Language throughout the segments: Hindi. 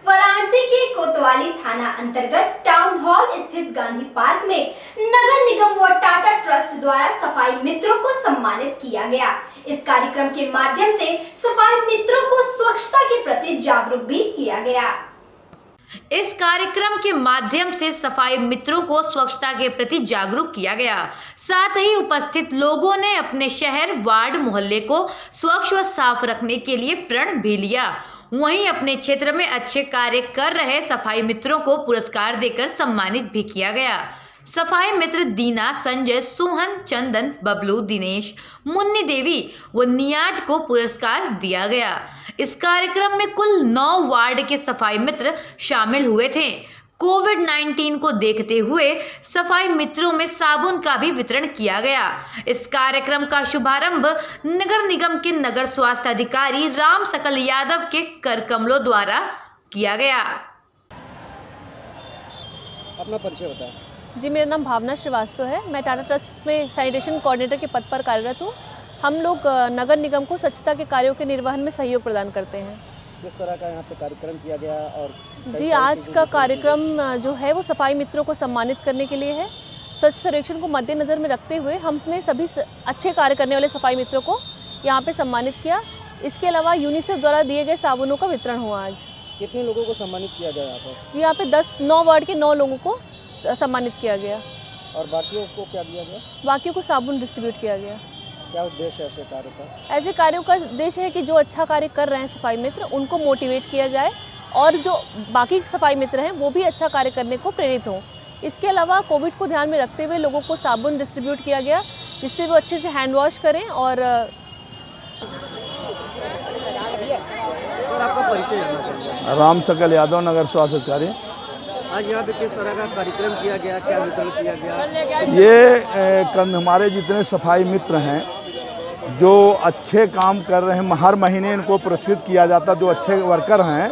वाराणसी के कोतवाली थाना अंतर्गत टाउन हॉल स्थित गांधी पार्क में नगर निगम व टाटा ट्रस्ट द्वारा सफाई मित्रों को सम्मानित किया गया। इस कार्यक्रम के माध्यम से सफाई मित्रों को स्वच्छता के प्रति जागरूक भी किया गया। इस कार्यक्रम के माध्यम से सफाई मित्रों को स्वच्छता के प्रति जागरूक किया गया। साथ ही उपस्थित लोगों ने अपने शहर, वार्ड, मोहल्ले को स्वच्छ व साफ रखने के लिए प्रण भी लिया। वहीं अपने क्षेत्र में अच्छे कार्य कर रहे सफाई मित्रों को पुरस्कार देकर सम्मानित भी किया गया। सफाई मित्र दीना, संजय, सोहन, चंदन, बबलू, दिनेश, मुन्नी देवी व नियाज को पुरस्कार दिया गया। इस कार्यक्रम में कुल 9 वार्ड के सफाई मित्र शामिल हुए थे। कोविड-19 को देखते हुए सफाई मित्रों में साबुन का भी वितरण किया गया। इस कार्यक्रम का शुभारंभ नगर निगम के नगर स्वास्थ्य अधिकारी राम सकल यादव के कर कमलों द्वारा किया गया। अपना परिचय बताएं। जी, मेरा नाम भावना श्रीवास्तव है। मैं टाटा ट्रस्ट में सैनिटेशन कोऑर्डिनेटर के पद पर कार्यरत हूँ। हम लोग नगर निगम को स्वच्छता के कार्यों के निर्वहन में सहयोग प्रदान करते हैं। किस तरह का यहाँ पे कार्यक्रम किया गया? और जी, आज का कार्यक्रम जो है वो सफाई मित्रों को सम्मानित करने के लिए है। स्वच्छ सर्वेक्षण को मद्देनज़र में रखते हुए हमने सभी अच्छे कार्य करने वाले सफाई मित्रों को यहाँ पे सम्मानित किया। इसके अलावा यूनिसेफ द्वारा दिए गए साबुनों का वितरण हुआ। आज कितने लोगों को सम्मानित किया गया यहाँ पर? जी, यहाँ पे 9 वार्ड के 9 लोगों को सम्मानित किया गया। और बाकियों को क्या दिया गया? बाकियों को साबुन डिस्ट्रीब्यूट किया गया। क्या उद्देश्य है ऐसे कार्य का? ऐसे कार्यों का उद्देश्य है कि जो अच्छा कार्य कर रहे हैं सफाई मित्र, उनको मोटिवेट किया जाए और जो बाकी सफाई मित्र हैं वो भी अच्छा कार्य करने को प्रेरित हों। इसके अलावा कोविड को ध्यान में रखते हुए लोगों को साबुन डिस्ट्रीब्यूट किया गया, जिससे वो अच्छे से हैंड वॉश करें। और आपका परिचय जानना चाहिए। राम सकल यादव, नगर स्वास्थ्य अधिकारी। आज यहाँ पे किस तरह का कार्यक्रम किया गया, क्या वितरण किया गया? ये हमारे जितने सफाई मित्र हैं जो अच्छे काम कर रहे हैं, हर महीने इनको पुरस्कृत किया जाता है। जो अच्छे वर्कर हैं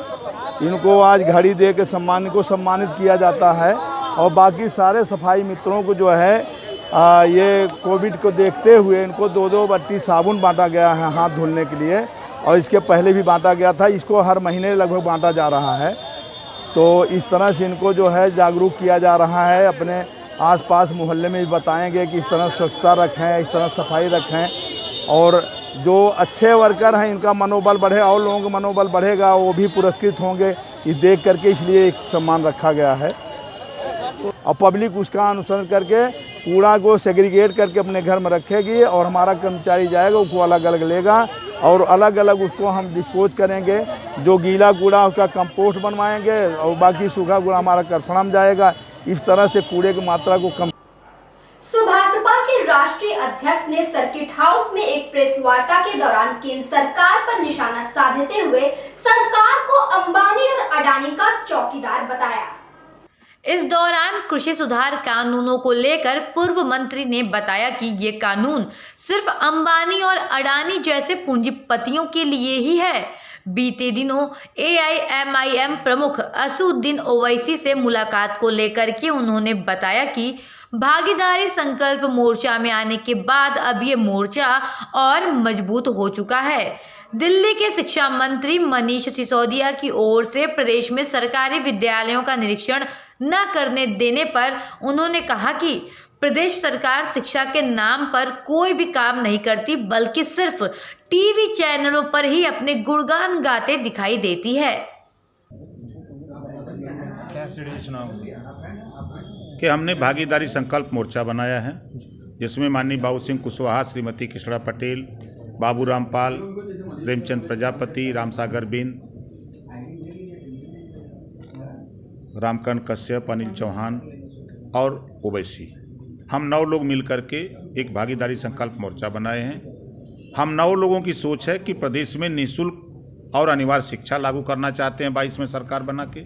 इनको आज घड़ी दे के सम्मानित किया जाता है। और बाकी सारे सफाई मित्रों को जो है ये कोविड को देखते हुए इनको 2-2 बट्टी साबुन बांटा गया है हाथ धुलने के लिए, और इसके पहले भी बांटा गया था। इसको हर महीने लगभग बांटा जा रहा है। तो इस तरह से इनको जो है जागरूक किया जा रहा है। अपने आसपास मोहल्ले में भी बताएंगे कि इस तरह स्वच्छता रखें, इस तरह सफाई रखें। और जो अच्छे वर्कर हैं इनका मनोबल बढ़े और लोगों का मनोबल बढ़ेगा, वो भी पुरस्कृत होंगे। ये देख करके इसलिए एक सम्मान रखा गया है। और पब्लिक उसका अनुसरण करके कूड़ा को सेग्रीगेट करके अपने घर में रखेगी और हमारा कर्मचारी जाएगा उसको अलग अलग लेगा और अलग अलग उसको हम डिस्पोज करेंगे। जो गीला कूड़ा उसका कंपोस्ट बनवाएंगे और बाकी सूखा कूड़ा हमारा कारखाना में जाएगा। इस तरह से कूड़े की मात्रा को कम। सुभाषपा के राष्ट्रीय अध्यक्ष ने सर्किट हाउस में एक प्रेस वार्ता के दौरान केंद्र सरकार पर निशाना साधते हुए सरकार को अंबानी और अडानी का चौकीदार बताया। इस दौरान कृषि सुधार कानूनों को लेकर पूर्व मंत्री ने बताया कि ये कानून सिर्फ अंबानी और अडानी जैसे पूंजीपतियों के लिए ही है। बीते दिनों AIMIM प्रमुख असुद्दीन ओवैसी से मुलाकात को लेकर के उन्होंने बताया कि भागीदारी संकल्प मोर्चा में आने के बाद अब ये मोर्चा और मजबूत हो चुका है। दिल्ली के शिक्षा मंत्री मनीष सिसोदिया की ओर से प्रदेश में सरकारी विद्यालयों का निरीक्षण न करने देने पर उन्होंने कहा कि प्रदेश सरकार शिक्षा के नाम पर कोई भी काम नहीं करती, बल्कि सिर्फ टीवी चैनलों पर ही अपने गुणगान गाते दिखाई देती है। कि हमने भागीदारी संकल्प मोर्चा बनाया है, जिसमें माननीय बाबू सिंह कुशवाहा, श्रीमती कृष्णा पटेल, बाबू रामपाल, प्रेमचंद प्रजापति, रामसागर बिंद, रामकरण कश्यप, अनिल चौहान और ओवैसी, हम 9 लोग मिलकर के एक भागीदारी संकल्प मोर्चा बनाए हैं। हम 9 लोगों की सोच है कि प्रदेश में निःशुल्क और अनिवार्य शिक्षा लागू करना चाहते हैं 22 में सरकार बना के।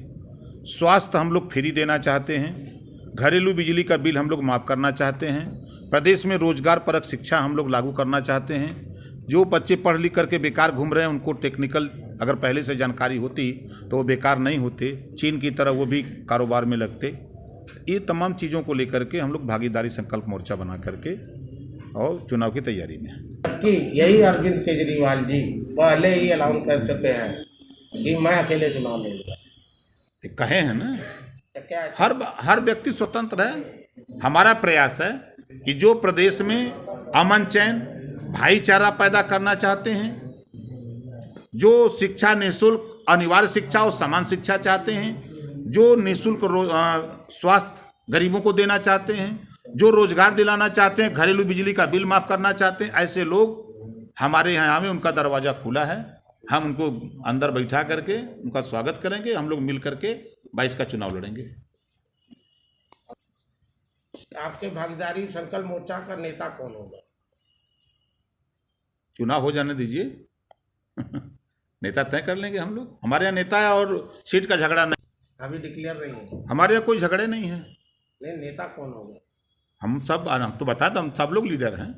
स्वास्थ्य हम लोग फ्री देना चाहते हैं। घरेलू बिजली का बिल हम लोग माफ़ करना चाहते हैं। प्रदेश में रोजगार परक शिक्षा हम लोग लागू करना चाहते हैं। जो बच्चे पढ़ लिख करके बेकार घूम रहे हैं उनको टेक्निकल अगर पहले से जानकारी होती तो वो बेकार नहीं होते, चीन की तरह वो भी कारोबार में लगते। ये तमाम चीज़ों को लेकर के हम लोग भागीदारी संकल्प मोर्चा बना करके और चुनाव की तैयारी में कि यही अरविंद केजरीवाल जी पहले ही ऐलान कर चुके हैं कि मैं अकेले चुनाव लड़ूंगा। तो कहे हैं ना, हर व्यक्ति स्वतंत्र है। हमारा प्रयास है कि जो प्रदेश में अमन चैन भाईचारा पैदा करना चाहते हैं, जो शिक्षा निःशुल्क अनिवार्य शिक्षा और समान शिक्षा चाहते हैं, जो निःशुल्क स्वास्थ्य गरीबों को देना चाहते हैं, जो रोजगार दिलाना चाहते हैं, घरेलू बिजली का बिल माफ करना चाहते हैं, ऐसे लोग हमारे यहाँ में उनका दरवाजा खुला है। हम उनको अंदर बैठा करके उनका स्वागत करेंगे। हम लोग मिल करके 22 का चुनाव लड़ेंगे। आपके भागीदारी संकल्प मोर्चा का नेता कौन होगा? चुनाव हो जाने दीजिए नेता तय कर लेंगे हम लोग। हमारे यहाँ नेता है और सीट का झगड़ा नहीं, अभी डिक्लेयर नहीं है। हमारे यहाँ कोई झगड़े नहीं है। नहीं, नेता कौन होगा? हम तो बता दो, हम सब लोग लीडर हैं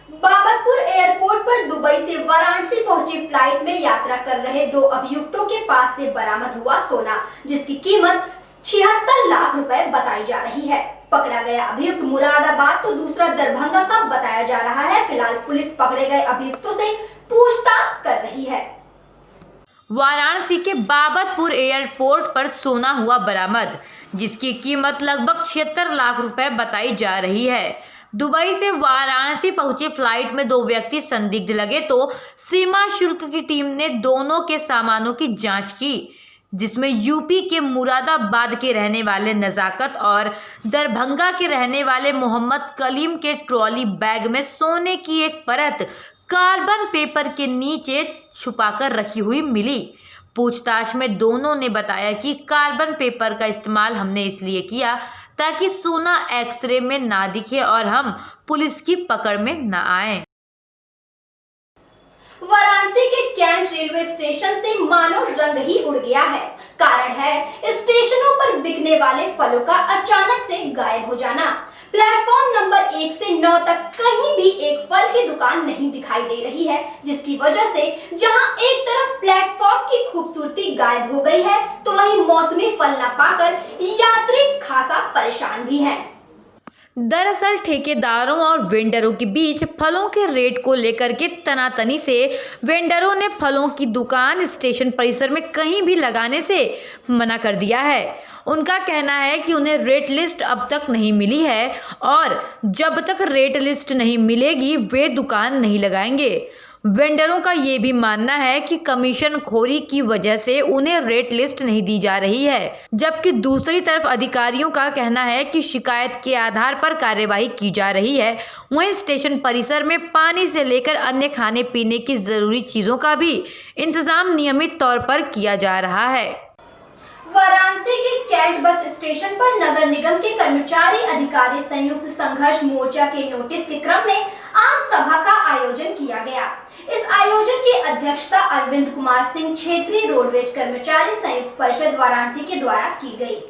बाबतपुर एयरपोर्ट पर दुबई से वाराणसी पहुंची फ्लाइट में यात्रा कर रहे 2 अभियुक्तों के पास से बरामद हुआ सोना, जिसकी कीमत 76 लाख रुपए बताई जा रही है। पकड़ा गया अभियुक्त मुरादाबाद तो दूसरा दरभंगा का बताया जा रहा है। फिलहाल पुलिस पकड़े गए अभियुक्तों से पूछताछ कर रही है। वाराणसी के बाबतपुर एयरपोर्ट पर सोना हुआ बरामद, जिसकी कीमत लगभग 76 लाख रुपए बताई जा रही है। दुबई से वाराणसी पहुंचे फ्लाइट में 2 व्यक्ति संदिग्ध लगे तो सीमा शुल्क की टीम ने दोनों के सामानों की जांच की, जिसमें यूपी के मुरादाबाद के रहने वाले नजाकत और दरभंगा के रहने वाले मोहम्मद कलीम के ट्रॉली बैग में सोने की एक परत कार्बन पेपर के नीचे छुपाकर रखी हुई मिली। पूछताछ में दोनों ने बताया कि कार्बन पेपर का इस्तेमाल हमने इसलिए किया ताकि सोना एक्सरे में ना दिखे और हम पुलिस की पकड़ में न आए। वाराणसी के कैंट रेलवे स्टेशन से मानो रंग ही उड़ गया है। कारण है स्टेशनों पर बिकने वाले फलों का अचानक से गायब हो जाना। प्लेटफॉर्म नंबर 1 से 9 तक कहीं भी एक फल की दुकान नहीं दिखाई दे रही है, जिसकी वजह से जहां एक तरफ प्लेटफॉर्म की खूबसूरती गायब हो गई है, तो वहीं मौसमी फल न पाकर यात्री खासा परेशान भी हैं। दरअसल ठेकेदारों और वेंडरों के बीच फलों के रेट को लेकर के तनातनी से वेंडरों ने फलों की दुकान स्टेशन परिसर में कहीं भी लगाने से मना कर दिया है। उनका कहना है कि उन्हें रेट लिस्ट अब तक नहीं मिली है और जब तक रेट लिस्ट नहीं मिलेगी वे दुकान नहीं लगाएंगे। वेंडरों का ये भी मानना है कि कमीशन खोरी की वजह से उन्हें रेट लिस्ट नहीं दी जा रही है, जबकि दूसरी तरफ अधिकारियों का कहना है कि शिकायत के आधार पर कार्यवाही की जा रही है। वहीं स्टेशन परिसर में पानी से लेकर अन्य खाने पीने की जरूरी चीजों का भी इंतजाम नियमित तौर पर किया जा रहा है। वाराणसी के कैंट बस स्टेशन पर नगर निगम के कर्मचारी अधिकारी संयुक्त संघर्ष मोर्चा के नोटिस के क्रम में आम सभा का आयोजन किया गया। इस आयोजन की अध्यक्षता अरविंद कुमार सिंह क्षेत्रीय रोडवेज कर्मचारी संयुक्त परिषद वाराणसी के द्वारा की गई।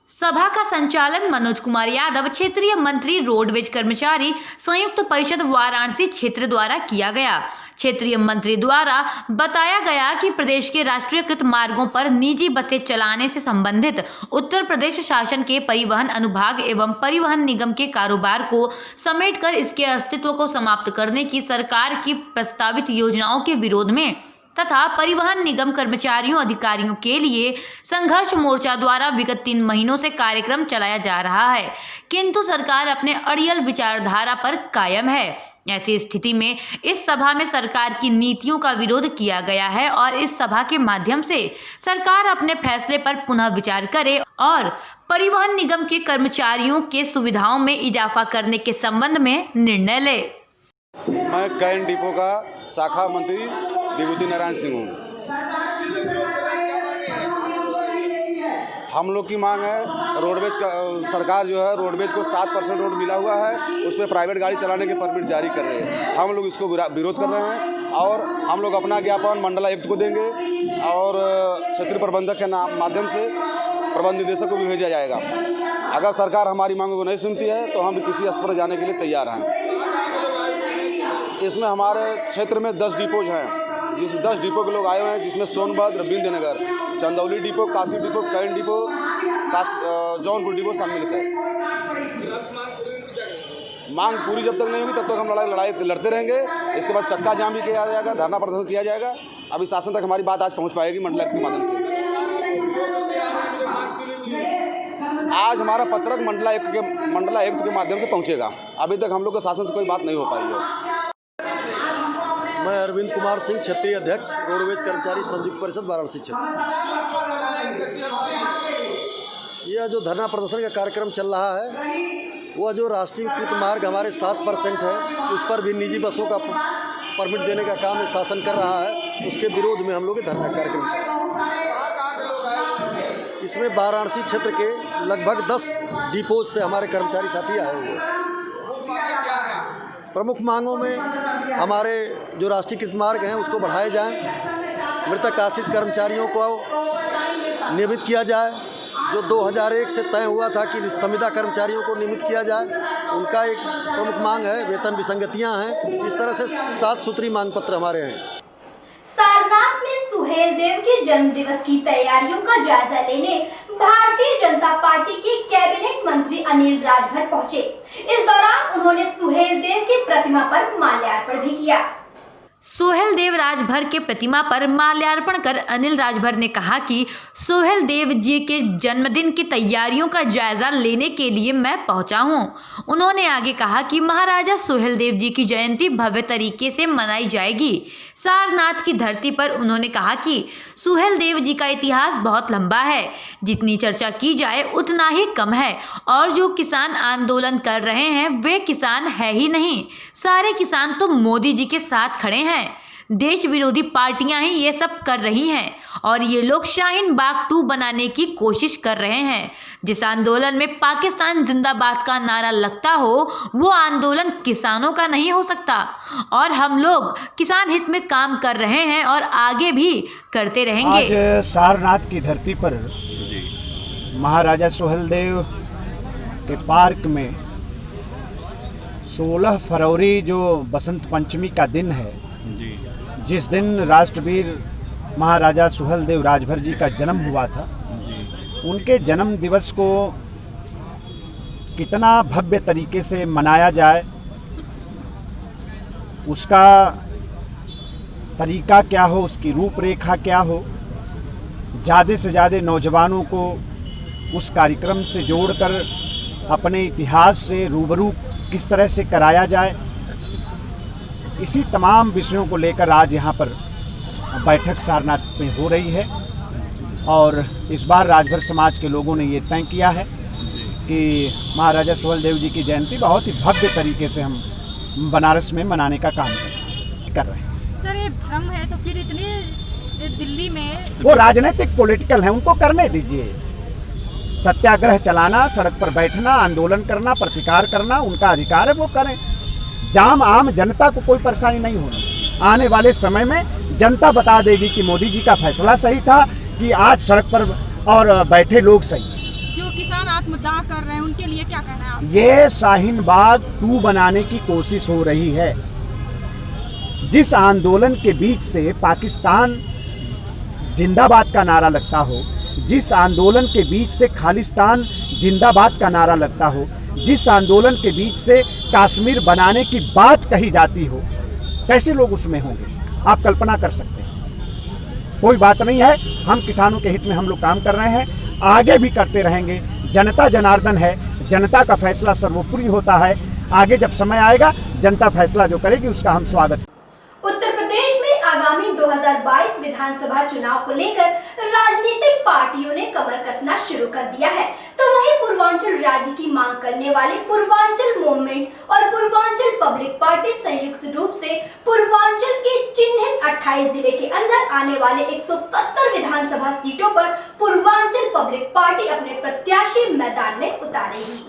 सभा का संचालन मनोज कुमार यादव क्षेत्रीय मंत्री रोडवेज कर्मचारी संयुक्त परिषद वाराणसी क्षेत्र द्वारा किया गया। क्षेत्रीय मंत्री द्वारा बताया गया कि प्रदेश के राष्ट्रीयकृत मार्गों पर निजी बसें चलाने से संबंधित उत्तर प्रदेश शासन के परिवहन अनुभाग एवं परिवहन निगम के कारोबार को समेटकर इसके अस्तित्व को समाप्त करने की सरकार की प्रस्तावित योजनाओं के विरोध में तथा परिवहन निगम कर्मचारियों अधिकारियों के लिए संघर्ष मोर्चा द्वारा विगत 3 महीनों से कार्यक्रम चलाया जा रहा है, किंतु सरकार अपने अड़ियल विचारधारा पर कायम है। ऐसी स्थिति में इस सभा में सरकार की नीतियों का विरोध किया गया है और इस सभा के माध्यम से सरकार अपने फैसले पर पुनः विचार करे और परिवहन निगम के कर्मचारियों के सुविधाओं में इजाफा करने के संबंध में निर्णय ले। मैं कैंट डिपो का शाखा मंत्री विभूति नारायण सिंह हूँ। हम लोग की मांग है रोडवेज का, सरकार जो है रोडवेज को 7% रोड मिला हुआ है, उस पर प्राइवेट गाड़ी चलाने के परमिट जारी कर रहे हैं। हम लोग इसको विरोध कर रहे हैं और हम लोग अपना ज्ञापन मंडलायुक्त को देंगे और क्षेत्रीय प्रबंधक के माध्यम से प्रबंध निदेशक को भी भेजा जाएगा। अगर सरकार हमारी मांगों को नहीं सुनती है तो हम किसी स्तर पर जाने के लिए तैयार हैं। इसमें हमारे क्षेत्र में 10 डिपोज हैं, जिसमें 10 डिपो के लोग आए हुए हैं, जिसमें Sonbhadra, Vindhyanagar, Chandauli depot, Kashi depot, cantt depot, Jaunpur depot सम्मिलित है। मांग पूरी जब तक नहीं होगी तब तक हम लड़ाई लड़ते रहेंगे। इसके बाद चक्का जाम भी किया जाएगा, धरना प्रदर्शन किया जाएगा। अभी शासन तक हमारी बात आज पहुंच पाएगी मंडल आयुक्त के माध्यम से। आज हमारा पत्रक मंडल आयुक्त के माध्यम से पहुंचेगा। अभी तक हम लोग को शासन से कोई बात नहीं हो पाई है। मैं अरविंद कुमार सिंह, क्षेत्रीय अध्यक्ष, रोडवेज कर्मचारी संयुक्त परिषद वाराणसी क्षेत्र। यह जो धरना प्रदर्शन का कार्यक्रम चल रहा है, वह जो राष्ट्रीयकृत मार्ग हमारे 7% है, उस पर भी निजी बसों का परमिट देने का काम शासन कर रहा है। उसके विरोध में हम लोग ये धरना कार्यक्रम कर रहे हैं। इसमें वाराणसी क्षेत्र के लगभग 10 डिपोज से हमारे कर्मचारी साथी आए हुए हैं। प्रमुख मांगों में हमारे जो राष्ट्रीयकृत मार्ग हैं उसको बढ़ाए जाएं, मृतक आश्रित कर्मचारियों को नियमित किया जाए। जो 2001 से तय हुआ था कि संविदा कर्मचारियों को नियमित किया जाए, उनका एक प्रमुख मांग है। वेतन विसंगतियां हैं। इस तरह से 7 सूत्री मांग पत्र हमारे हैं। सारनाथ में सुहेल देव के जन्म दिवस की तैयारियों का जायजा लेने भारतीय जनता पार्टी के कैबिनेट मंत्री अनिल राजभर पहुंचे। इस दौरान उन्होंने सुहेल देव की प्रतिमा पर माल्यार्पण भी किया। सोहेल देव राजभर के प्रतिमा पर माल्यार्पण कर अनिल राजभर ने कहा कि सोहेल देव जी के जन्मदिन की तैयारियों का जायजा लेने के लिए मैं पहुंचा हूं। उन्होंने आगे कहा कि महाराजा सोहेल देव जी की जयंती भव्य तरीके से मनाई जाएगी। सारनाथ की धरती पर उन्होंने कहा कि सोहेल देव जी का इतिहास बहुत लंबा है, जितनी चर्चा की जाए उतना ही कम है, और जो किसान आंदोलन कर रहे हैं वे किसान है ही नहीं। सारे किसान तो मोदी जी के साथ खड़े हैं। देश विरोधी पार्टियां ही ये सब कर रही हैं, और ये लोग शाहीन बाग 2 बनाने की कोशिश कर रहे हैं। जिस आंदोलन में पाकिस्तान जिंदाबाद का नारा लगता हो, वो आंदोलन किसानों का नहीं हो सकता। और हम लोग किसान हित में काम कर रहे हैं और आगे भी करते रहेंगे। आज सारनाथ की धरती पर महाराजा सोहेल देव के पार्क में 16 फरवरी जो बसंत पंचमी का दिन है, जिस दिन राष्ट्रवीर महाराजा सोहेल देव राजभर जी का जन्म हुआ था, उनके जन्म दिवस को कितना भव्य तरीके से मनाया जाए, उसका तरीका क्या हो, उसकी रूपरेखा क्या हो, ज़्यादा से ज़्यादा नौजवानों को उस कार्यक्रम से जोड़कर अपने इतिहास से रूबरू किस तरह से कराया जाए, इसी तमाम विषयों को लेकर आज यहाँ पर बैठक सारनाथ में हो रही है। और इस बार राजभर समाज के लोगों ने ये तय किया है कि महाराजा सोहेल देव जी की जयंती बहुत ही भव्य तरीके से हम बनारस में मनाने का काम कर रहे हैं। सर, ये भ्रम है तो फिर इतने दिल्ली में वो राजनीतिक पॉलिटिकल है, उनको करने दीजिए। सत्याग्रह चलाना, सड़क पर बैठना, आंदोलन करना, प्रतिकार करना उनका अधिकार है, वो करें। जाम आम जनता को कोई परेशानी नहीं होनी। आने वाले समय में जनता बता देगी कि मोदी जी का फैसला सही था कि आज सड़क पर और बैठे लोग सही। जो किसान आत्मदाह कर रहे हैं उनके लिए क्या कहना है आप? ये शाहीन बाग 2 बनाने की कोशिश हो रही है। जिस आंदोलन के बीच से पाकिस्तान जिंदाबाद का नारा लगता हो, जिस आंदोलन के बीच से खालिस्तान जिंदाबाद का नारा लगता हो, जिस आंदोलन के बीच से कश्मीर बनाने की बात कही जाती हो, कैसे लोग उसमें होंगे आप कल्पना कर सकते हैं। कोई बात नहीं है, हम किसानों के हित में हम लोग काम कर रहे हैं, आगे भी करते रहेंगे। जनता जनार्दन है, जनता का फैसला सर्वोपरि होता है। आगे जब समय आएगा जनता फैसला जो करेगी उसका हम स्वागत। उत्तर प्रदेश में आगामी 2022 विधानसभा चुनाव को लेकर राजनीतिक पार्टियों ने कमर कसना शुरू कर दिया है, तो वहीं पूर्वांचल राज्य की मांग करने वाले पूर्वांचल मूवमेंट और पूर्वांचल पब्लिक पार्टी संयुक्त रूप से पूर्वांचल के चिन्हित 28 जिले के अंदर आने वाले 170 विधानसभा सीटों पर पूर्वांचल पब्लिक पार्टी अपने प्रत्याशी मैदान में उतारेगी।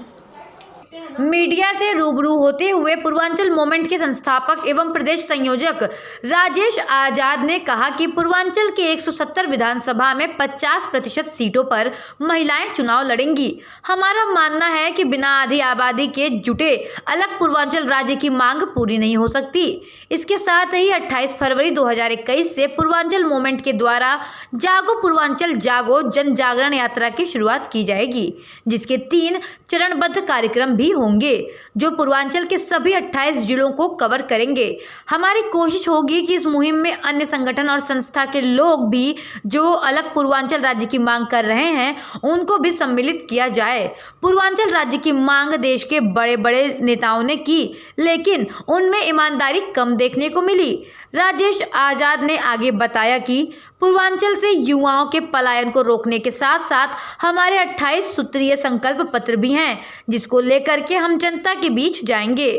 मीडिया से रूबरू होते हुए पूर्वांचल मूवमेंट के संस्थापक एवं प्रदेश संयोजक राजेश आजाद ने कहा कि पूर्वांचल के 170 विधानसभा में 50% सीटों पर महिलाएं चुनाव लड़ेंगी। हमारा मानना है कि बिना आधी आबादी के जुटे अलग पूर्वांचल राज्य की मांग पूरी नहीं हो सकती। इसके साथ ही 28 फरवरी 2021 से पूर्वांचल मूवमेंट के द्वारा जागो पूर्वांचल जागो जन जागरण यात्रा की शुरुआत की जाएगी, जिसके 3 चरणबद्ध कार्यक्रम भी होंगे जो पूर्वांचल के सभी 28 जिलों को कवर करेंगे। हमारी कोशिश होगी कि इस मुहिम में अन्य संगठन और संस्था के लोग भी जो अलग पूर्वांचल राज्य की मांग कर रहे हैं उनको भी सम्मिलित किया जाए। पूर्वांचल राज्य की मांग देश के बड़े बड़े नेताओं ने की, लेकिन उनमें ईमानदारी कम देखने को मिली। राजेश आजाद ने आगे बताया कि पूर्वांचल से युवाओं के पलायन को रोकने के साथ साथ हमारे 28 सूत्रीय संकल्प पत्र भी हैं, जिसको लेकर के हम जनता के बीच जाएंगे।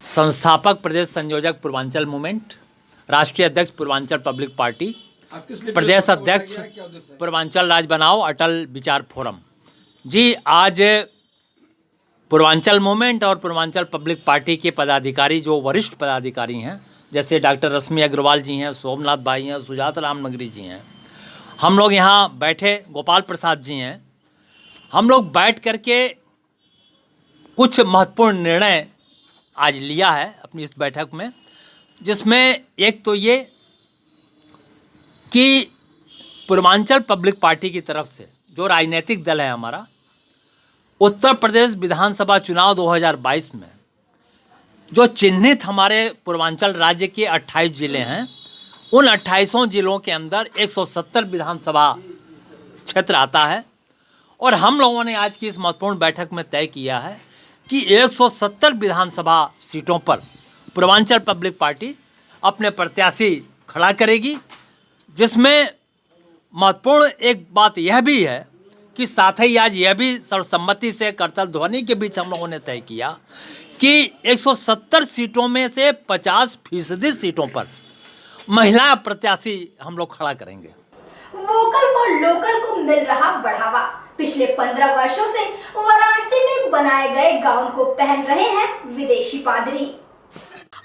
संस्थापक प्रदेश संयोजक पूर्वांचल मूवमेंट, राष्ट्रीय अध्यक्ष पूर्वांचल पब्लिक पार्टी, प्रदेश अध्यक्ष पूर्वांचल राज बनाओ अटल विचार फोरम। जी, आज पूर्वांचल मूवमेंट और पूर्वांचल पब्लिक पार्टी के पदाधिकारी, जो वरिष्ठ पदाधिकारी हैं, जैसे डॉक्टर रश्मि अग्रवाल जी हैं, सोमनाथ भाई हैं, सुजात राम नगरी जी हैं, हम लोग यहाँ बैठे, गोपाल प्रसाद जी हैं, हम लोग बैठ करके कुछ महत्वपूर्ण निर्णय आज लिया है अपनी इस बैठक में, जिसमें एक तो ये कि पूर्वांचल पब्लिक पार्टी की तरफ से जो राजनीतिक दल है हमारा, उत्तर प्रदेश विधानसभा चुनाव 2022 में जो चिन्हित हमारे पूर्वांचल राज्य के 28 जिले हैं, उन 28 जिलों के अंदर 170 विधानसभा क्षेत्र आता है। और हम लोगों ने आज की इस महत्वपूर्ण बैठक में तय किया है कि 170 विधानसभा सीटों पर पूर्वांचल पब्लिक पार्टी अपने प्रत्याशी खड़ा करेगी, जिसमें महत्वपूर्ण एक बात यह भी है कि साथ ही आज यह भी सर्वसम्मति से करतल ध्वनि के बीच हम लोगों ने तय किया कि 170 सीटों में से 50% सीटों पर महिला प्रत्याशी हम लोग खड़ा करेंगे। वोकल फॉर लोकल को मिल रहा बढ़ावा। पिछले 15 वर्षों से वाराणसी में बनाए गए गाउन को पहन रहे हैं विदेशी पादरी।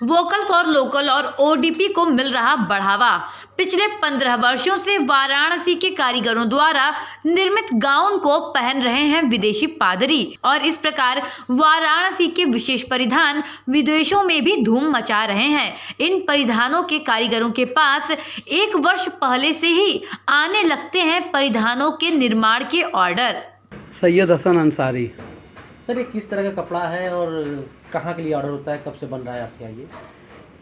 वोकल फॉर लोकल और ओडीपी को मिल रहा बढ़ावा। पिछले 15 वर्षों से वाराणसी के कारीगरों द्वारा निर्मित गाउन को पहन रहे हैं विदेशी पादरी, और इस प्रकार वाराणसी के विशेष परिधान विदेशों में भी धूम मचा रहे हैं। इन परिधानों के कारीगरों के पास 1 वर्ष पहले से ही आने लगते हैं परिधानों के निर्माण के ऑर्डर। सैयद हसन अंसारी। सर, ये किस तरह का कपड़ा है और कहाँ के लिए ऑर्डर होता है, कब से बन रहा है आपके यहाँ?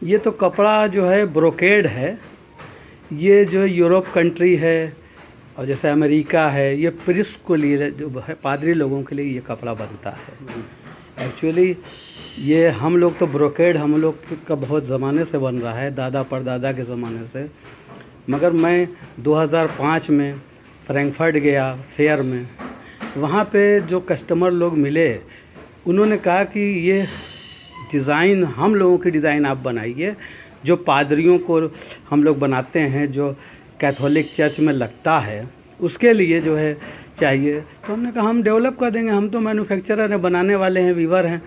ये तो कपड़ा जो है ब्रोकेड है, ये जो यूरोप कंट्री है और जैसे अमेरिका है, ये प्रिस्ट को लिए जो है पादरी लोगों के लिए ये कपड़ा बनता है। एक्चुअली ये हम लोग तो ब्रोकेड हम लोग का बहुत ज़माने से बन रहा है, दादा परदादा के ज़माने से। मगर मैं 2005 में फ्रैंकफर्ट गया फेयर में, वहाँ पे जो कस्टमर लोग मिले उन्होंने कहा कि ये डिज़ाइन हम लोगों की डिज़ाइन आप बनाइए, जो पादरियों को हम लोग बनाते हैं, जो कैथोलिक चर्च में लगता है, उसके लिए जो है चाहिए। तो हमने कहा हम डेवलप कर देंगे, हम तो मैन्युफैक्चरर हैं, बनाने वाले हैं, वीवर हैं।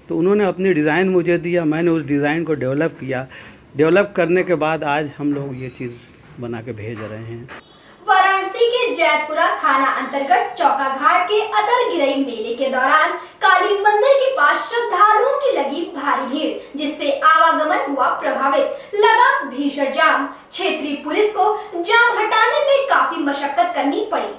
तो उन्होंने अपनी डिज़ाइन मुझे दिया, मैंने उस डिज़ाइन को डेवलप किया। डेवलप करने के बाद आज हम लोग ये चीज़ बना के भेज रहे हैं। वाराणसी के जैतपुरा थाना अंतर्गत चौका घाट के अतरगिरई मेले के दौरान काली मंदिर के पास श्रद्धालुओं की लगी भारी भीड़, जिससे आवागमन हुआ प्रभावित। लगा भीषण जाम। क्षेत्रीय पुलिस को जाम हटाने में काफी मशक्कत करनी पड़ी।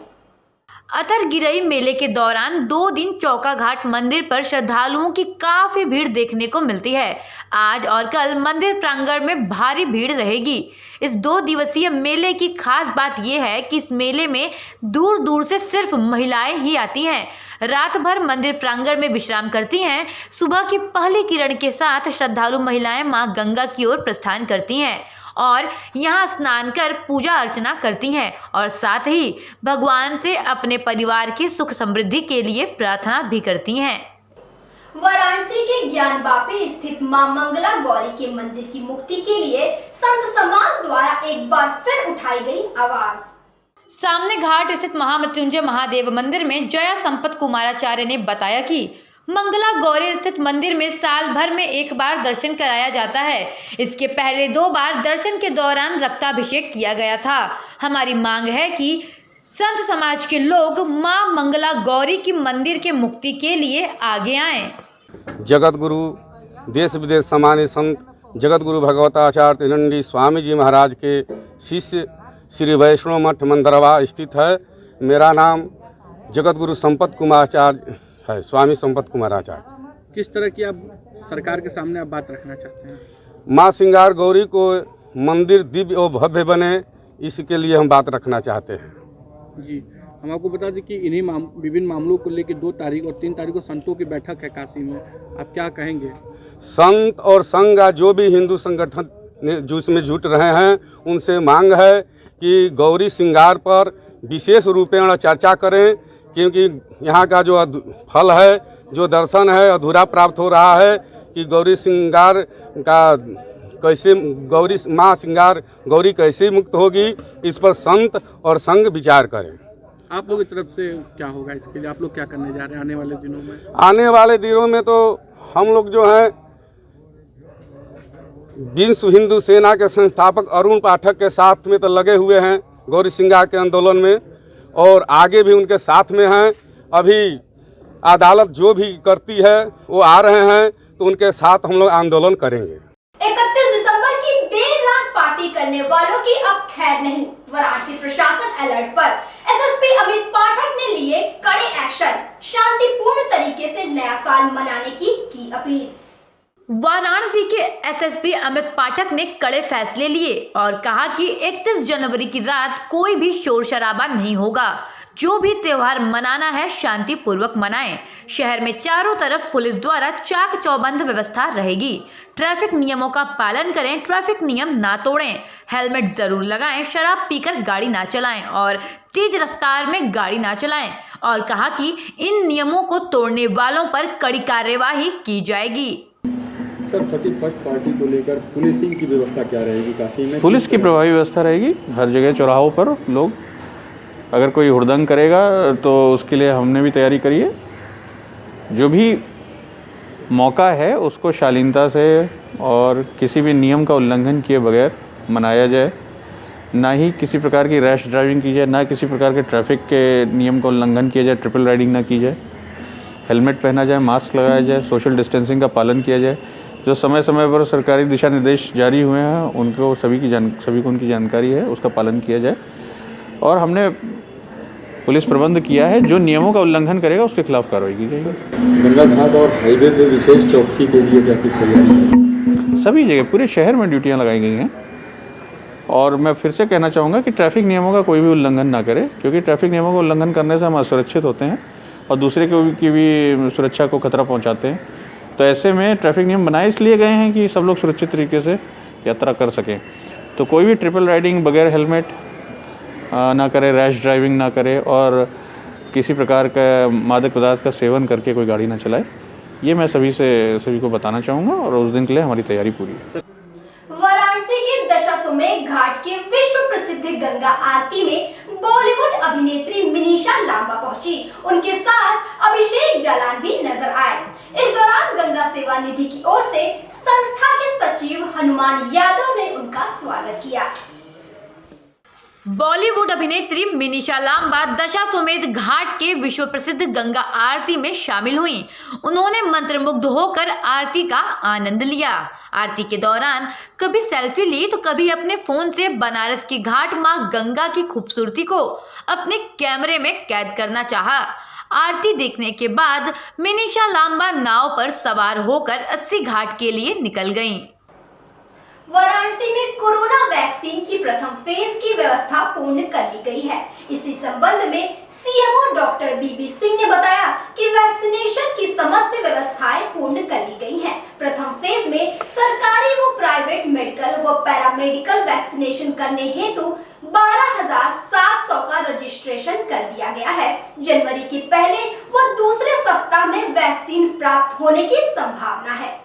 अतरगिरई मेले के दौरान 2 दिन चौका घाट मंदिर पर श्रद्धालुओं की काफी भीड़ देखने को मिलती है। आज और कल मंदिर प्रांगण में भारी भीड़ रहेगी। इस 2 दिवसीय मेले की खास बात यह है कि इस मेले में दूर दूर से सिर्फ महिलाएं ही आती हैं। रात भर मंदिर प्रांगण में विश्राम करती हैं। सुबह की पहली किरण के साथ श्रद्धालु महिलाएं मां गंगा की ओर प्रस्थान करती हैं और यहाँ स्नान कर पूजा अर्चना करती हैं और साथ ही भगवान से अपने परिवार की सुख समृद्धि के लिए प्रार्थना भी करती हैं। वाराणसी के ज्ञान बापे स्थित मां मंगला गौरी के मंदिर की मुक्ति के लिए संत समाज द्वारा एक बार फिर उठाई गई आवाज। सामने घाट स्थित महामृत्युंजय महादेव मंदिर में जया संपत कुमाराचार्य ने बताया कि मंगला गौरी स्थित मंदिर में साल भर में 1 बार दर्शन कराया जाता है। इसके पहले 2 बार दर्शन के दौरान रक्ताभिषेक किया गया था। हमारी मांग है कि संत समाज के लोग मां मंगला गौरी की मंदिर के मुक्ति के लिए आगे आएं। जगत गुरु देश विदेश समान्य संत जगत गुरु भगवताचार्य त्रिनंडी स्वामी जी महाराज के शिष्य श्री वैष्णव मठ मंदरवा स्थित है। मेरा नाम जगत गुरु संपत कुमाराचार्य है, स्वामी संपत कुमाराचार्य। किस तरह की आप सरकार के सामने आप बात रखना चाहते हैं? माँ श्रृंगार गौरी को मंदिर दिव्य और भव्य बने, इसके लिए हम बात रखना चाहते हैं। जी, हम आपको बता दें कि इन्हीं विभिन्न मामलों को लेकर 2 तारीख और 3 तारीख को संतों की बैठक है काशी में, आप क्या कहेंगे? संत और संघ जो भी हिंदू संगठन जिसमें जुट रहे हैं, उनसे मांग है कि गौरी श्रृंगार पर विशेष रूपेण चर्चा करें, क्योंकि यहाँ का जो फल है, जो दर्शन है, अधूरा प्राप्त हो रहा है कि गौरी श्रृंगार का कैसे, गौरी माँ श्रृंगार गौरी कैसे मुक्त होगी, इस पर संत और संघ विचार करें। आप लोगों की तरफ से क्या होगा इसके लिए? आप लोग क्या करने जा रहे हैं आने वाले दिनों में? आने वाले दिनों में तो हम लोग जो है विश्व हिंदू सेना के संस्थापक अरुण पाठक के साथ में तो लगे हुए हैं गौरी श्रृंगार के आंदोलन में, और आगे भी उनके साथ में हैं। अभी अदालत जो भी करती है वो आ रहे हैं, तो उनके साथ हम लोग आंदोलन करेंगे। 31 दिसंबर की देर रात पार्टी करने वालों की अब खैर नहीं। वाराणसी प्रशासन अलर्ट पर। एसएसपी अमित पाठक ने लिए कड़े एक्शन, शांतिपूर्ण तरीके से नया साल मनाने की अपील। वाराणसी के एसएसपी अमित पाठक ने कड़े फैसले लिए और कहा कि 31 जनवरी की रात कोई भी शोर शराबा नहीं होगा। जो भी त्योहार मनाना है शांतिपूर्वक मनाएं। शहर में चारों तरफ पुलिस द्वारा चाक चौबंद व्यवस्था रहेगी। ट्रैफिक नियमों का पालन करें, ट्रैफिक नियम ना तोड़ें, हेलमेट जरूर लगाएं, शराब पीकर गाड़ी ना चलाएं और तेज रफ्तार में गाड़ी ना चलाएं। और कहा कि इन नियमों को तोड़ने वालों पर कड़ी कार्यवाही की जाएगी। सर, 31 पार्टी को लेकर पुलिसिंग की व्यवस्था क्या रहेगी काशी में? पुलिस की प्रभावी व्यवस्था रहेगी। हर जगह चौराहों पर लोग अगर कोई हुड़दंग करेगा तो उसके लिए हमने भी तैयारी करी है। जो भी मौका है उसको शालीनता से और किसी भी नियम का उल्लंघन किए बगैर मनाया जाए। ना ही किसी प्रकार की रैश ड्राइविंग की जाए, ना किसी प्रकार के ट्रैफिक के नियम का उल्लंघन किया जाए, ट्रिपल राइडिंग ना की जाए, हेलमेट पहना जाए, मास्क लगाया जाए, सोशल डिस्टेंसिंग का पालन किया जाए। जो समय समय पर सरकारी दिशा निर्देश जारी हुए हैं उनको सभी को उनकी जानकारी है, उसका पालन किया जाए। और हमने पुलिस प्रबंध किया है, जो नियमों का उल्लंघन करेगा उसके खिलाफ कार्रवाई की जाएगी। गंगा घाट और हाईवे पे विशेष चौकसी के लिए क्या कुछ तैयारी है? सभी जगह पूरे शहर में ड्यूटियां लगाई गई हैं। और मैं फिर से कहना चाहूँगा कि ट्रैफिक नियमों का कोई भी उल्लंघन ना करे, क्योंकि ट्रैफिक नियमों का उल्लंघन करने से हम असुरक्षित होते हैं और दूसरे की भी सुरक्षा को खतरा पहुँचाते हैं। तो ऐसे में ट्रैफिक नियम बनाए इसलिए गए हैं कि सब लोग सुरक्षित तरीके से यात्रा कर सकें। तो कोई भी ट्रिपल राइडिंग बगैर हेलमेट ना करे, रैश ड्राइविंग ना करे और किसी प्रकार का मादक पदार्थ का सेवन करके कोई गाड़ी ना चलाए। ये मैं सभी को बताना चाहूँगा और उस दिन के लिए हमारी तैयारी पूरी है। वाराणसी के दशाश्वमेध घाट के विश्व प्रसिद्ध गंगा आरती में बॉलीवुड अभिनेत्री मिनीषा लांबा पहुंची। उनके साथ अभिषेक जालान भी नजर आए। इस दौरान गंगा सेवा निधि की ओर से संस्था के सचिव हनुमान यादव ने उनका स्वागत किया। बॉलीवुड अभिनेत्री मिनीषा लांबा दशाश्वमेध घाट के विश्व प्रसिद्ध गंगा आरती में शामिल हुईं। उन्होंने मंत्रमुग्ध होकर आरती का आनंद लिया। आरती के दौरान कभी सेल्फी ली तो कभी अपने फोन से बनारस की घाट मां गंगा की खूबसूरती को अपने कैमरे में कैद करना चाहा। आरती देखने के बाद मिनीषा लांबा नाव पर सवार होकर 80 घाट के लिए निकल गईं। वाराणसी में कोरोना वैक्सीन की प्रथम फेज की व्यवस्था पूर्ण कर ली गई है। इसी संबंध में सीएमओ डॉक्टर बीबी सिंह ने बताया कि वैक्सीनेशन की समस्त व्यवस्थाएं पूर्ण कर ली गई हैं। प्रथम फेज में सरकारी व प्राइवेट मेडिकल व पैरामेडिकल वैक्सीनेशन करने हेतु 12,700 का रजिस्ट्रेशन कर दिया गया है। जनवरी के पहले व दूसरे सप्ताह में वैक्सीन प्राप्त होने की संभावना है।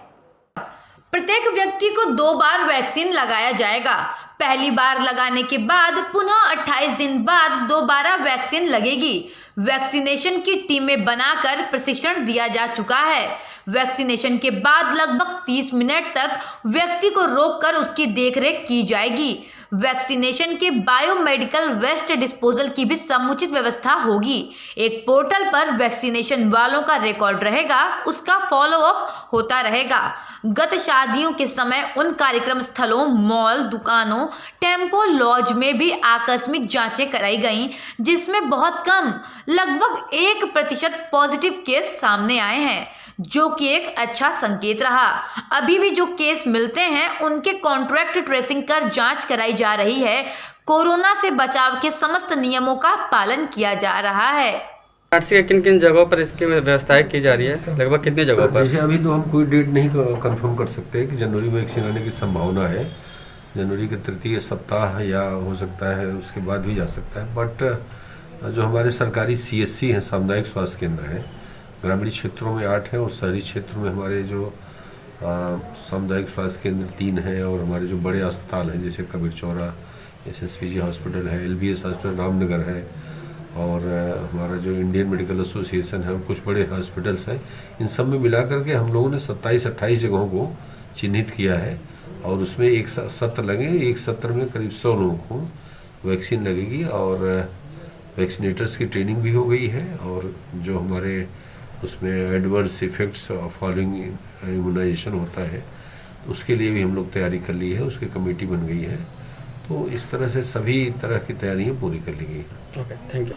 प्रत्येक व्यक्ति को 2 बार वैक्सीन लगाया जाएगा। पहली बार लगाने के बाद पुनः 28 दिन बाद दोबारा वैक्सीन लगेगी। वैक्सीनेशन की टीमें बनाकर प्रशिक्षण दिया जा चुका है। वैक्सीनेशन के बाद लगभग 30 मिनट तक व्यक्ति को रोककर उसकी देखरेख की जाएगी। वैक्सीनेशन के बायोमेडिकल वेस्ट डिस्पोजल की भी समुचित व्यवस्था होगी। एक पोर्टल पर वैक्सीनेशन वालों का रिकॉर्ड रहेगा, उसका फॉलोअप होता रहेगा। गत शादियों के समय उन कार्यक्रम स्थलों, मॉल, दुकानों, टेम्पो, लॉज में भी आकस्मिक जांचें कराई गईं, जिसमें बहुत कम, लगभग 1% पॉजिटिव केस सामने आए हैं, जो कि एक अच्छा संकेत रहा। अभी भी जो केस मिलते हैं उनके कॉन्ट्रैक्ट ट्रेसिंग कर जांच कराई जा रही है। कोरोना से बचाव के समस्त नियमों का पालन किया जा रहा है। वाराणसी के किन किन जगहों पर इसकी व्यवस्थाएं की जा रही है, लगभग कितनी जगहों पर? जैसे अभी तो हम कोई डेट नहीं कंफर्म कर सकते कि जनवरी में वैक्सीन आने की संभावना है। जनवरी के तृतीय सप्ताह या हो सकता है उसके बाद भी जा सकता है। बट जो हमारे सरकारी CSC हैं, सामुदायिक स्वास्थ्य केंद्र हैं, ग्रामीण क्षेत्रों में 8 हैं और शहरी क्षेत्रों में हमारे जो सामुदायिक स्वास्थ्य केंद्र 3 हैं और हमारे जो बड़े अस्पताल हैं जैसे कबीर चौरा SSPG हॉस्पिटल है, LBS हॉस्पिटल रामनगर है और हमारा जो इंडियन मेडिकल एसोसिएशन है और कुछ बड़े हॉस्पिटल्स हैं, इन सब में मिला करके हम लोगों ने 27-28 जगहों को चिन्हित किया है और उसमें एक सत्र लगेंगे। एक सत्र में करीब 100 लोगों को वैक्सीन लगेगी और वैक्सीनेटर्स की ट्रेनिंग भी हो गई है और जो हमारे उसमें एडवर्स इफेक्ट्स फॉलोइंग इम्यूनाइजेशन होता है उसके लिए भी हम लोग तैयारी कर ली है, उसकी कमेटी बन गई है। तो इस तरह से सभी तरह की तैयारियां पूरी कर ली गई हैं। Okay, thank you.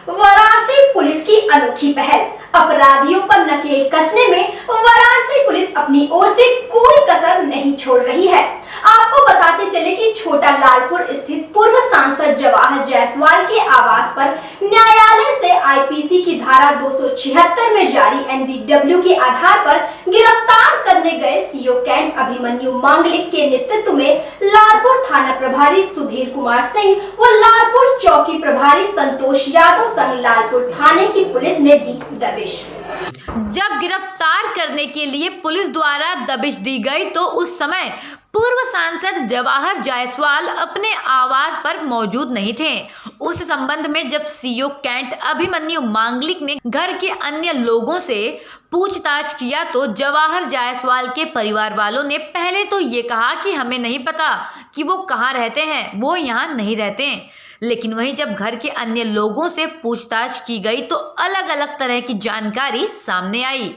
Varanasi police की अनोखी पहल, अपराधियों पर नकेल कसने में वाराणसी पुलिस अपनी ओर से कोई कसर नहीं छोड़ रही है। आपको बताते चले कि छोटा लालपुर स्थित पूर्व सांसद जवाहर जायसवाल के आवास पर न्यायालय से IPC की धारा 276 में जारी NBW के आधार पर गिरफ्तार करने गए CO कैंट अभिमन्यु मांगलिक के नेतृत्व में लालपुर थाना प्रभारी सुधीर कुमार सिंह व लालपुर चौकी प्रभारी संतोष यादव संग लालपुर थाने की पुलिस ने दी दबिश। जब गिरफ्तार करने के लिए पुलिस द्वारा दबिश दी गई तो उस समय पूर्व सांसद जवाहर जायसवाल अपने आवास पर मौजूद नहीं थे। उस संबंध में जब CO कैंट अभिमन्यु मांगलिक ने घर के अन्य लोगों से पूछताछ किया तो जवाहर जायसवाल के परिवार वालों ने पहले तो ये कहा कि हमें नहीं पता कि वो कहाँ रहते हैं, वो यहाँ नहीं रहते। लेकिन वहीं जब घर के अन्य लोगों से पूछताछ की गई तो अलग अलग तरह की जानकारी सामने आई।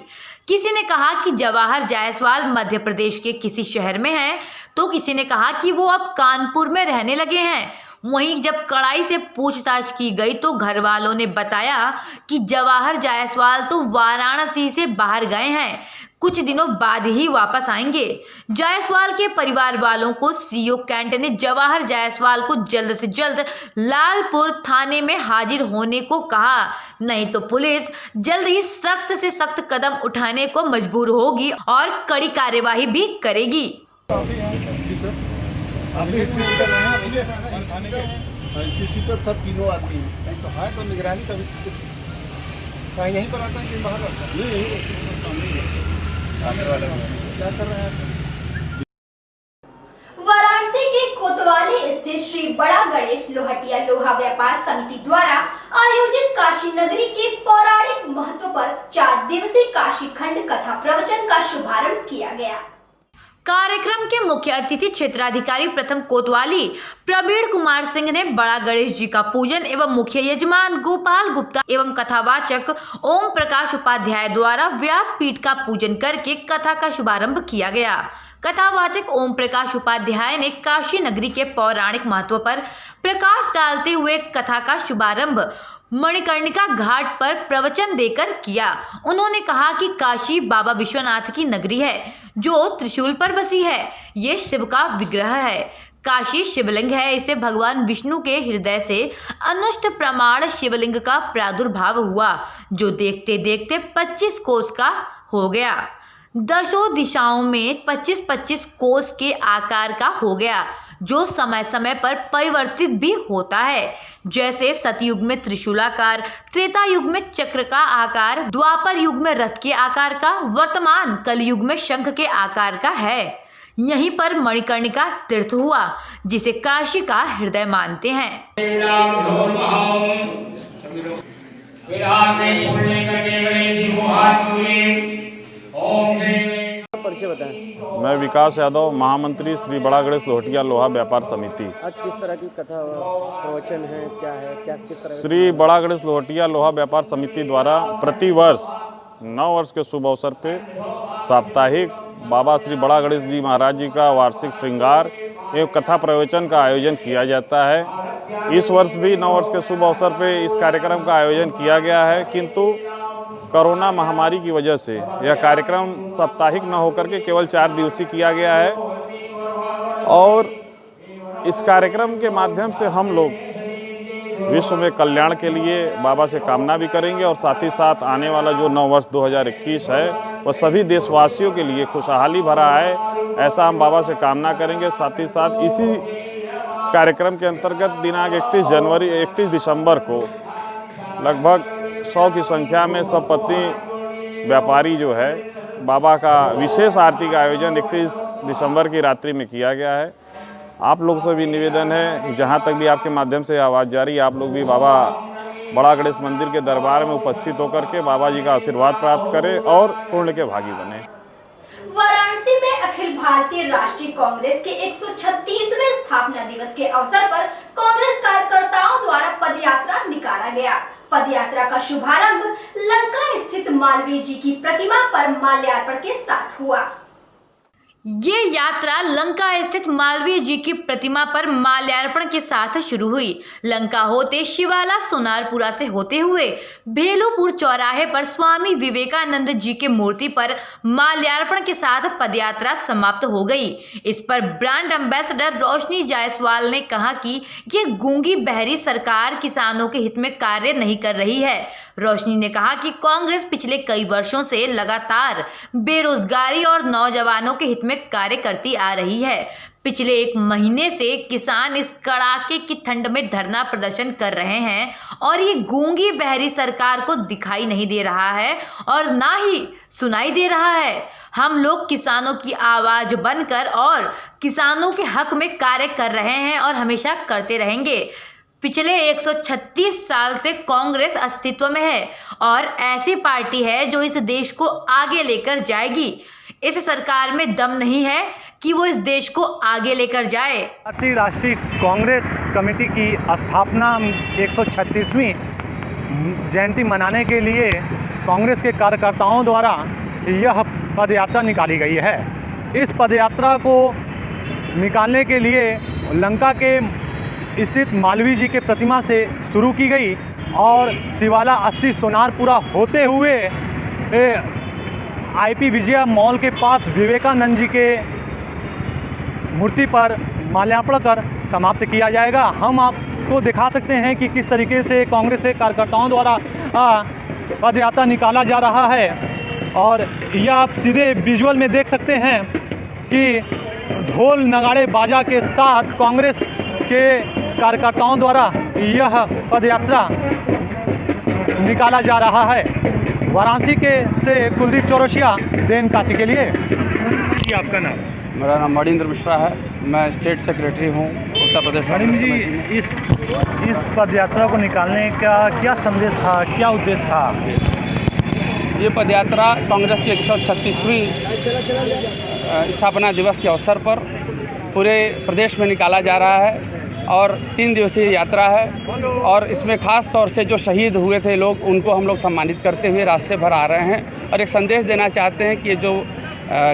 किसी ने कहा कि जवाहर जायसवाल मध्य प्रदेश के किसी शहर में हैं, तो किसी ने कहा कि वो अब कानपुर में रहने लगे हैं। वहीं जब कड़ाई से पूछताछ की गई तो घर वालों ने बताया कि जवाहर जायसवाल तो वाराणसी से बाहर गए हैं, कुछ दिनों बाद ही वापस आएंगे। जायसवाल के परिवार वालों को CO कैंट ने जवाहर जायसवाल को जल्द से जल्द लालपुर थाने में हाजिर होने को कहा, नहीं तो पुलिस जल्द ही सख्त से सख्त कदम उठाने को मजबूर होगी और कड़ी कार्यवाही भी करेगी। सब तीनों आदमी तो है तो निगरानी का यहीं पर आता है कि बाहर आता है। वाराणसी के कोतवाली स्थित श्री बड़ा गणेश लोहटिया लोहा व्यापार समिति द्वारा आयोजित काशी नगरी के पौराणिक महत्व पर 4 दिवसीय काशी खंड कथा प्रवचन का शुभारंभ किया गया। कार्यक्रम के मुख्य अतिथि क्षेत्राधिकारी प्रथम कोतवाली प्रवीण कुमार सिंह ने बड़ा गणेश जी का पूजन एवं मुख्य यजमान गोपाल गुप्ता एवं कथावाचक ओम प्रकाश उपाध्याय द्वारा व्यासपीठ का पूजन करके कथा का शुभारंभ किया गया। कथावाचक ओम प्रकाश उपाध्याय ने काशी नगरी के पौराणिक महत्व पर प्रकाश डालते हुए कथा का शुभारंभ मणिकर्णिका घाट पर प्रवचन देकर किया। उन्होंने कहा कि काशी बाबा विश्वनाथ की नगरी है जो त्रिशूल पर बसी है। ये शिव का विग्रह है। काशी शिवलिंग है, इसे भगवान विष्णु के हृदय से अनुष्ट प्रमाण शिवलिंग का प्रादुर्भाव हुआ जो देखते देखते 25 कोस का हो गया। दशों दिशाओं में 25-25 कोस के आकार का हो गया जो समय समय पर परिवर्तित भी होता है। जैसे सतयुग में त्रिशूलाकार, त्रेता युग में चक्र का आकार, द्वापर युग में रथ के आकार का, वर्तमान कलयुग में शंख के आकार का है। यहीं पर मणिकर्णिका तीर्थ हुआ जिसे काशी का हृदय मानते हैं। परिचय बताएं। मैं विकास यादव, महामंत्री श्री बड़ा गणेश लोहटिया लोहा व्यापार समिति। आज किस तरह की कथा प्रवचन है, क्या है, क्या किस तरह? श्री बड़ा गणेश लोहटिया लोहा व्यापार समिति द्वारा प्रतिवर्ष 9 वर्ष के शुभ अवसर पे साप्ताहिक बाबा श्री बड़ा गणेश जी महाराज जी का वार्षिक श्रृंगार एवं कथा प्रवचन का आयोजन किया जाता है। इस वर्ष भी 9 वर्ष के शुभ अवसर पे इस कार्यक्रम का आयोजन किया गया है, किंतु कोरोना महामारी की वजह से यह कार्यक्रम साप्ताहिक न होकर के केवल 4 दिवसीय किया गया है। और इस कार्यक्रम के माध्यम से हम लोग विश्व में कल्याण के लिए बाबा से कामना भी करेंगे और साथ ही साथ आने वाला जो 9 वर्ष 2021 है वह सभी देशवासियों के लिए खुशहाली भरा है, ऐसा हम बाबा से कामना करेंगे। साथ ही साथ इसी कार्यक्रम के अंतर्गत दिनांक 31 दिसंबर को लगभग 100 की संख्या में सब पत्नी व्यापारी जो है बाबा का विशेष आरती का आयोजन 31 दिसंबर की रात्रि में किया गया है। आप लोग से भी निवेदन है, जहां तक भी आपके माध्यम से आवाज़ जारी है, आप लोग भी बाबा बड़ा गणेश मंदिर के दरबार में उपस्थित होकर के बाबा जी का आशीर्वाद प्राप्त करें और पुण्य के भागी बने। वाराणसी में अखिल भारतीय राष्ट्रीय कांग्रेस के 136वें स्थापना दिवस के अवसर पर कांग्रेस कार्यकर्ताओं द्वारा पदयात्रा निकाला गया। पदयात्रा का शुभारंभ लंका स्थित मालवीय जी की प्रतिमा पर माल्यार्पण के साथ हुआ। ये यात्रा लंका स्थित मालवीय जी की प्रतिमा पर माल्यार्पण के साथ शुरू हुई। लंका होते शिवाला सोनारपुरा से होते हुए भेलूपुर चौराहे पर स्वामी विवेकानंद जी के मूर्ति पर माल्यार्पण के साथ पदयात्रा समाप्त हो गई। इस पर ब्रांड एम्बेसडर रोशनी जायसवाल ने कहा कि ये गूंगी बहरी सरकार किसानों के हित में कार्य नहीं कर रही है। रोशनी ने कहा कि कांग्रेस पिछले कई वर्षों से लगातार बेरोजगारी और नौजवानों के हित में कार्य करती आ रही है। पिछले 1 महीने से किसान इस कड़ाके की ठंड में धरना प्रदर्शन कर रहे हैं और ये गूंगी बहरी सरकार को दिखाई नहीं दे रहा है और ना ही सुनाई दे रहा है। हम लोग किसानों की आवाज बनकर और किसानों के हक में कार्य कर रहे हैं और हमेशा करते रहेंगे। पिछले 136 साल से कांग्रेस अस्तित्व में है और ऐसी पार्टी है जो इस देश को आगे लेकर जाएगी। इस सरकार में दम नहीं है कि वो इस देश को आगे लेकर जाए। भारतीय राष्ट्रीय कांग्रेस कमेटी की स्थापना 136वीं जयंती मनाने के लिए कांग्रेस के कार्यकर्ताओं द्वारा यह पदयात्रा निकाली गई है। इस पदयात्रा को निकालने के लिए लंका के स्थित मालवीय जी के प्रतिमा से शुरू की गई और शिवाला 80 सोनारपुरा होते हुए IP विजया मॉल के पास विवेकानंद जी के मूर्ति पर माल्यार्पण कर समाप्त किया जाएगा। हम आपको दिखा सकते हैं कि किस तरीके से कांग्रेस के कार्यकर्ताओं द्वारा पदयात्रा निकाला जा रहा है और यह आप सीधे विजुअल में देख सकते हैं कि ढोल नगाड़े बाजा के साथ कांग्रेस के कार्यकर्ताओं द्वारा यह पदयात्रा निकाला जा रहा है। वाराणसी से कुलदीप चौरसिया, देन काशी के लिए। जी आपका नाम? मेरा नाम मणिंद्र मिश्रा है, मैं स्टेट सेक्रेटरी हूँ उत्तर प्रदेश। मणिंद्र जी, इस पदयात्रा को निकालने का क्या संदेश था, क्या उद्देश्य था? ये पदयात्रा कांग्रेस की 136वीं स्थापना दिवस के अवसर पर पूरे प्रदेश में निकाला जा रहा है और 3 दिवसीय यात्रा है और इसमें ख़ास तौर से जो शहीद हुए थे लोग, उनको हम लोग सम्मानित करते हुए रास्ते भर आ रहे हैं और एक संदेश देना चाहते हैं कि जो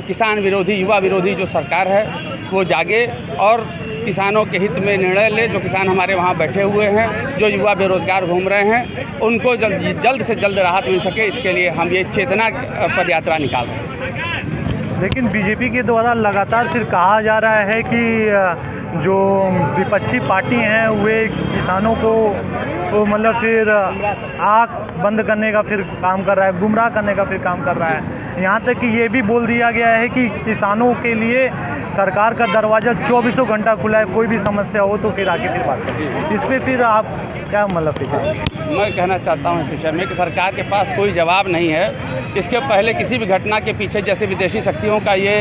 किसान विरोधी, युवा विरोधी जो सरकार है वो जागे और किसानों के हित में निर्णय ले। जो किसान हमारे वहाँ बैठे हुए हैं, जो युवा बेरोजगार घूम रहे हैं, उनको जल्द से जल्द राहत मिल सके, इसके लिए हम ये चेतना पदयात्रा निकाल रहे हैं। लेकिन बीजेपी के द्वारा लगातार फिर कहा जा रहा है कि जो विपक्षी पार्टी हैं वे किसानों को मतलब फिर आँख बंद करने का फिर काम कर रहा है, गुमराह करने का फिर काम कर रहा है। यहाँ तक कि ये भी बोल दिया गया है कि किसानों के लिए सरकार का दरवाज़ा 24 घंटा खुला है, कोई भी समस्या हो तो फिर आके फिर बात करें। इस पर फिर आप क्या मतलब मैं कहना चाहता हूँ इस विषय में कि सरकार के पास कोई जवाब नहीं है। इसके पहले किसी भी घटना के पीछे जैसे विदेशी शक्तियों का ये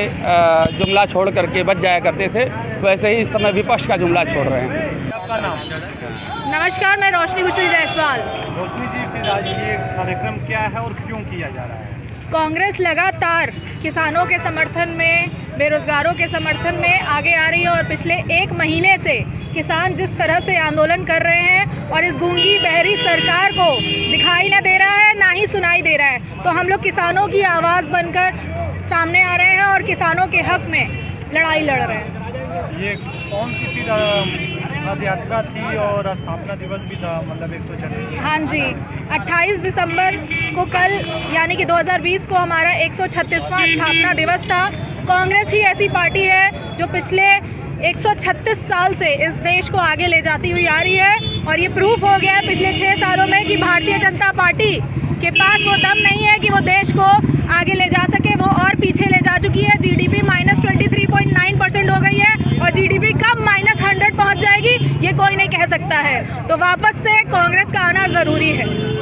जुमला छोड़ करके बच जाया करते थे, वैसे ही इस समय विपक्ष का जुमला छोड़ रहे हैं। आपका नाम? नमस्कार, मैं रोशनी जायसवाल। रोशनी जी, फिर आज ये कार्यक्रम क्या है और क्यों किया जा रहा है? कांग्रेस लगातार किसानों के समर्थन में, बेरोजगारों के समर्थन में आगे आ रही है और पिछले 1 महीने से किसान जिस तरह से आंदोलन कर रहे हैं और इस गूंगी बहरी सरकार को दिखाई न दे रहा है, ना ही सुनाई दे रहा है, तो हम लोग किसानों की आवाज़ बनकर सामने आ रहे हैं और किसानों के हक में लड़ाई लड़ रहे हैं। ये कौन सी फिर पद यात्रा थी और स्थापना दिवस भी था, मतलब 136? हाँ जी, 28 दिसंबर को कल यानी कि 2020 को हमारा 136वां स्थापना दिवस था। कांग्रेस ही ऐसी पार्टी है जो पिछले 136 साल से इस देश को आगे ले जाती हुई आ रही है और ये प्रूफ हो गया है पिछले 6 सालों में कि भारतीय जनता पार्टी के पास वो दम नहीं है कि वो देश को आगे ले जा सके, वो और पीछे ले जा चुकी है। जीडीपी -23.9% हो गई है और जीडीपी कब -100 पहुंच जाएगी ये कोई नहीं कह सकता है। तो वापस से कांग्रेस का आना ज़रूरी है।